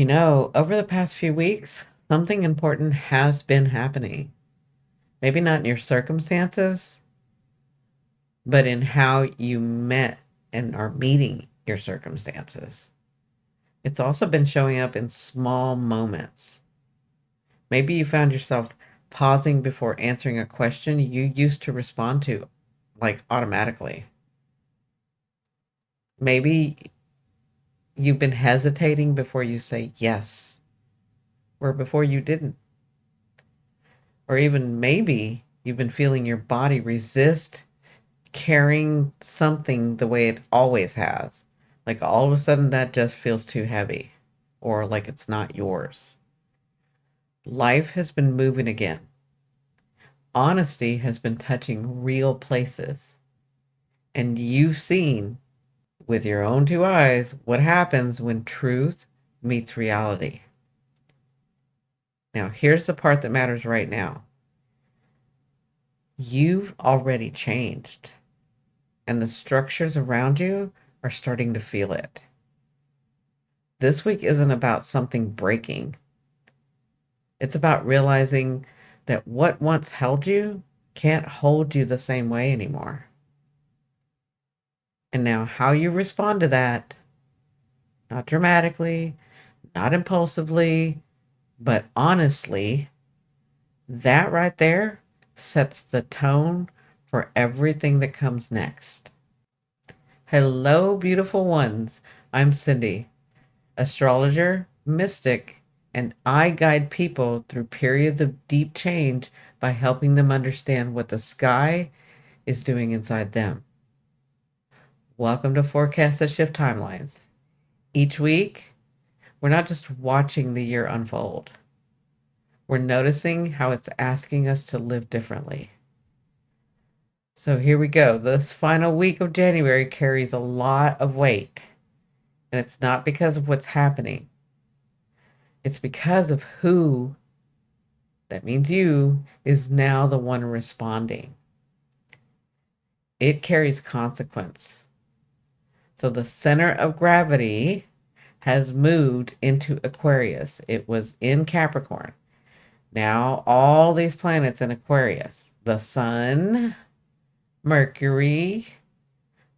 Over the past few weeks, something important has been happening. Maybe not in your circumstances, but in how you met and are meeting your circumstances. It's also been showing up in small moments. Maybe you found yourself pausing before answering a question you used to respond to, like automatically. Maybe you've been hesitating before you say yes, or before you didn't. Or even maybe you've been feeling your body resist carrying something the way it always has. Like all of a sudden that just feels too heavy or like it's not yours. Life has been moving again. Honesty has been touching real places. And you've seen with your own two eyes what happens when truth meets reality. Now, here's the part that matters right now. You've already changed, and the structures around you are starting to feel it. This week isn't about something breaking. It's about realizing that what once held you can't hold you the same way anymore. And now, how you respond to that, not dramatically, not impulsively, but honestly, that right there sets the tone for everything that comes next. Hello, beautiful ones. I'm Cindi, astrologer, mystic, and I guide people through periods of deep change by helping them understand what the sky is doing inside them. Welcome to Forecast That Shift Timelines. Each week, we're not just watching the year unfold, we're noticing how it's asking us to live differently. So here we go. This final week of January carries a lot of weight, and it's not because of what's happening. It's because of who, that means you, is now the one responding. It carries consequence. So the center of gravity has moved into Aquarius. It was in Capricorn. Now all these planets in Aquarius, the Sun, Mercury,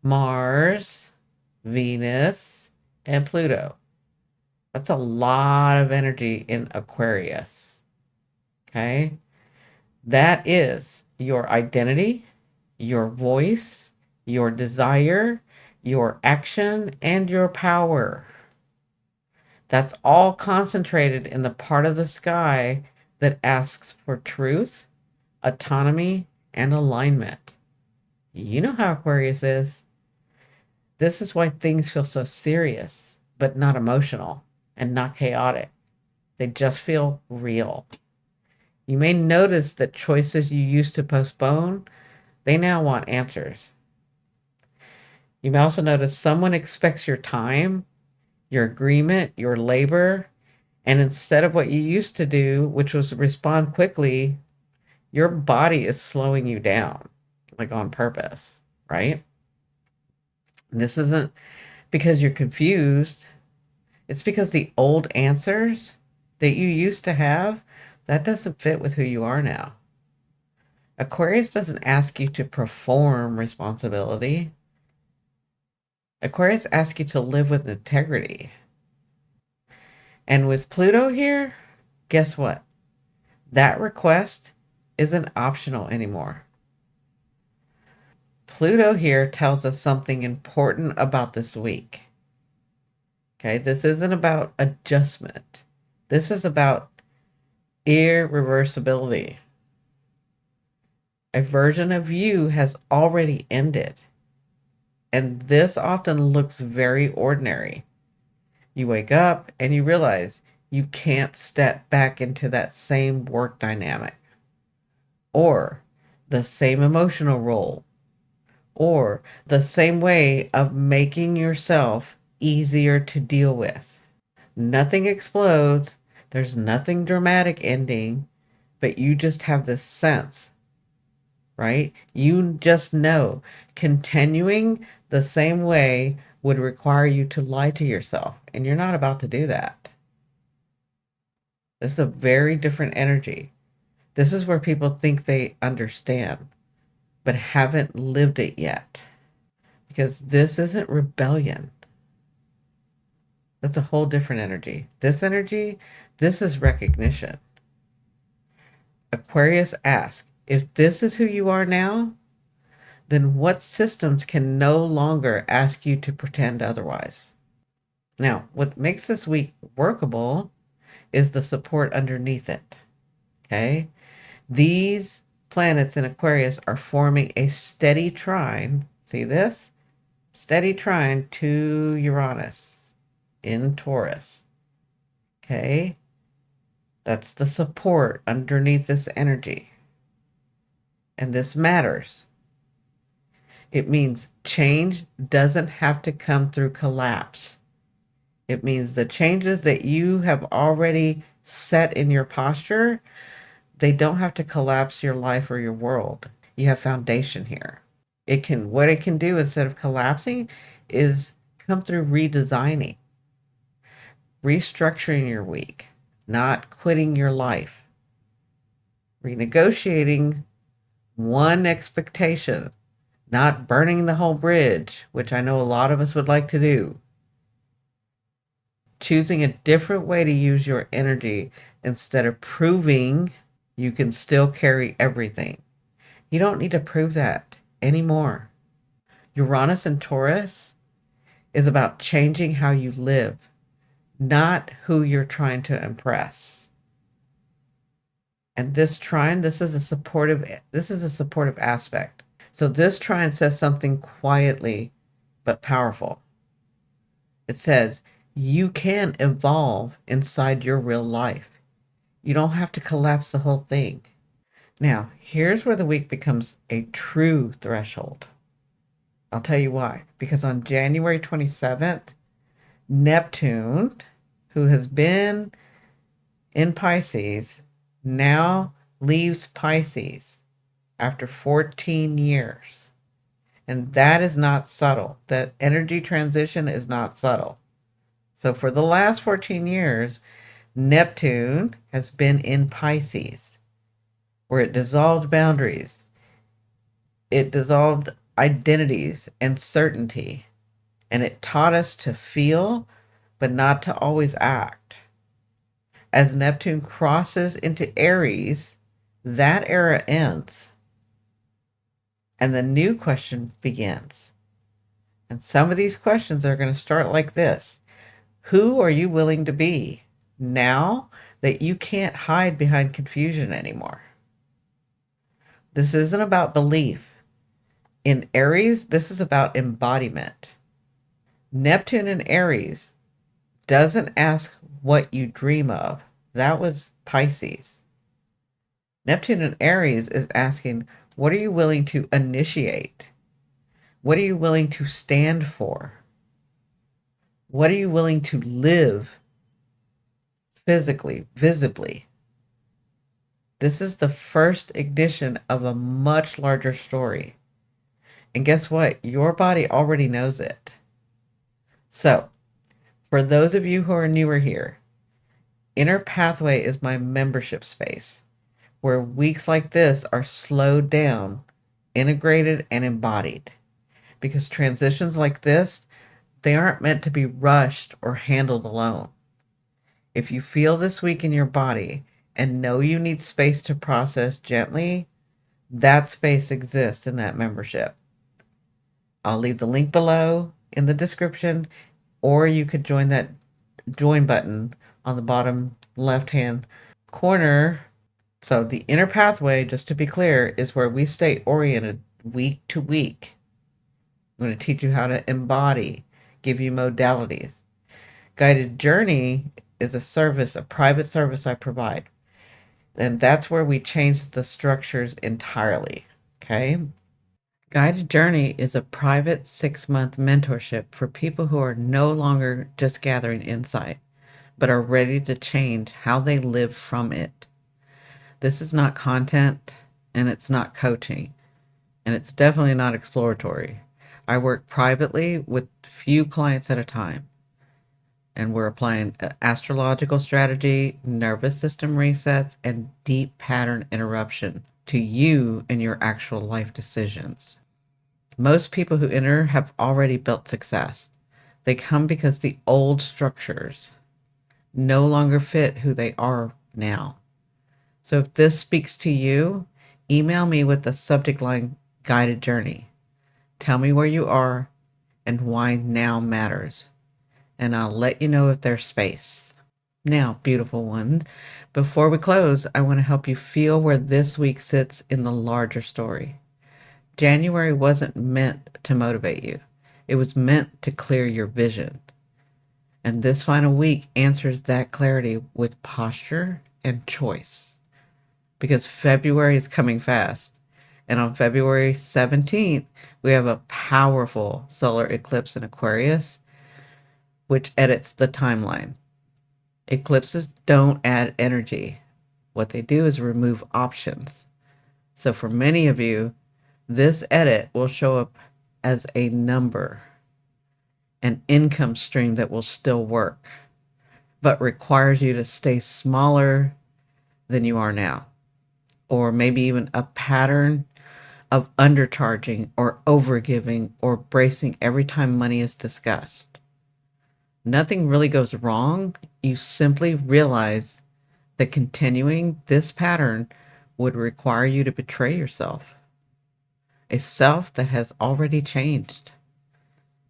Mars, Venus, and Pluto. That's a lot of energy in Aquarius. Okay? That is your identity, your voice, your desire, your action, and your power. That's all concentrated in the part of the sky that asks for truth, autonomy, and alignment. You know how Aquarius is. This is why things feel so serious, but not emotional and not chaotic. They just feel real. You may notice that choices you used to postpone, they now want answers. You may also notice someone expects your time, your agreement, your labor, and instead of what you used to do, which was respond quickly, your body is slowing you down, like on purpose, right? And this isn't because you're confused. It's because the old answers that you used to have, that doesn't fit with who you are now. Aquarius doesn't ask you to perform responsibility. Aquarius asks you to live with integrity. And with Pluto here, guess what? That request isn't optional anymore. Pluto here tells us something important about this week. Okay, this isn't about adjustment. This is about irreversibility. A version of you has already ended. And this often looks very ordinary. You wake up and you realize you can't step back into that same work dynamic, or the same emotional role, or the same way of making yourself easier to deal with. Nothing explodes, there's nothing dramatic ending, but you just have this sense, right? You just know continuing the same way would require you to lie to yourself, and you're not about to do that. This is a very different energy. This is where people think they understand, but haven't lived it yet. Because this isn't rebellion. That's a whole different energy. This energy, this is recognition. Aquarius asks, if this is who you are now, then what systems can no longer ask you to pretend otherwise? Now, what makes this week workable is the support underneath it. Okay? These planets in Aquarius are forming a steady trine. See this? Steady trine to Uranus in Taurus. Okay? That's the support underneath this energy. And this matters. It means change doesn't have to come through collapse. It means the changes that you have already set in your posture, they don't have to collapse your life or your world. You have foundation here. What it can do instead of collapsing is come through redesigning, restructuring your week, not quitting your life, renegotiating one expectation, not burning the whole bridge, which I know a lot of us would like to do. Choosing a different way to use your energy instead of proving you can still carry everything. You don't need to prove that anymore. Uranus and Taurus is about changing how you live, not who you're trying to impress. And this trine, this is a supportive aspect. So this trine says something quietly but powerful. It says you can evolve inside your real life. You don't have to collapse the whole thing. Now, here's where the week becomes a true threshold. I'll tell you why. Because on January 27th, Neptune, who has been in Pisces, now leaves Pisces after 14 years. And that is not subtle. That energy transition is not subtle. So for the last 14 years, Neptune has been in Pisces, where it dissolved boundaries. It dissolved identities and certainty. And it taught us to feel, but not to always act. As Neptune crosses into Aries, that era ends. And the new question begins. And some of these questions are going to start like this. Who are you willing to be now that you can't hide behind confusion anymore? This isn't about belief. In Aries, this is about embodiment. Neptune in Aries doesn't ask what you dream of. That was Pisces. Neptune in Aries is asking, what are you willing to initiate? What are you willing to stand for? What are you willing to live physically, visibly? This is the first ignition of a much larger story. And guess what? Your body already knows it. So, for those of you who are newer here, Inner Pathway is my membership space where weeks like this are slowed down, integrated, and embodied. Because transitions like this, they aren't meant to be rushed or handled alone. If you feel this week in your body and know you need space to process gently, that space exists in that membership. I'll leave the link below in the description, or you could join that join button on the bottom left-hand corner. So the Inner Pathway, just to be clear, is where we stay oriented week to week. I'm going to teach you how to embody, give you modalities. Guided Journey is a private service I provide. And that's where we change the structures entirely. Okay? Guided Journey is a private 6-month mentorship for people who are no longer just gathering insight, but are ready to change how they live from it. This is not content, and it's not coaching, and it's definitely not exploratory. I work privately with few clients at a time. And we're applying astrological strategy, nervous system resets, and deep pattern interruption to you and your actual life decisions. Most people who enter have already built success. They come because the old structures no longer fit who they are now. So if this speaks to you, email me with the subject line guided journey. Tell me where you are and why now matters, and I'll let you know if there's space. Now, beautiful ones, before we close, I want to help you feel where this week sits in the larger story. January wasn't meant to motivate you. It was meant to clear your vision. And this final week answers that clarity with posture and choice. Because February is coming fast. And on February 17th, we have a powerful solar eclipse in Aquarius, which edits the timeline. Eclipses don't add energy. What they do is remove options. So for many of you, this edit will show up as a number, an income stream that will still work, but requires you to stay smaller than you are now. Or maybe even a pattern of undercharging or overgiving or bracing every time money is discussed. Nothing really goes wrong. You simply realize that continuing this pattern would require you to betray yourself, a self that has already changed.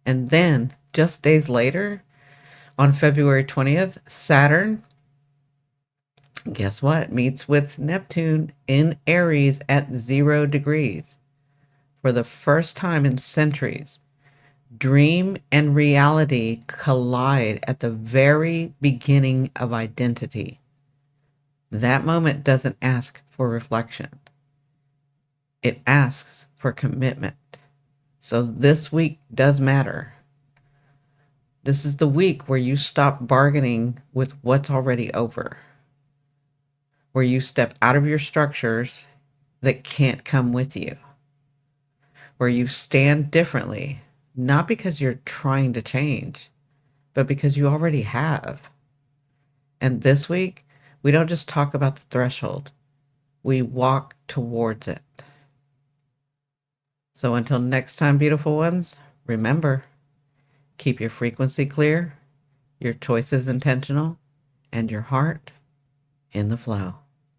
And then, just days later, on February 20th, Saturn, guess what, meets with Neptune in Aries at 0 degrees. For the first time in centuries, dream and reality collide at the very beginning of identity. That moment doesn't ask for reflection. It asks for commitment. So this week does matter. This is the week where you stop bargaining with what's already over, where you step out of your structures that can't come with you, where you stand differently, not because you're trying to change, but because you already have. And this week, we don't just talk about the threshold, we walk towards it. So until next time, beautiful ones, remember, keep your frequency clear, your choices intentional, and your heart in the flow.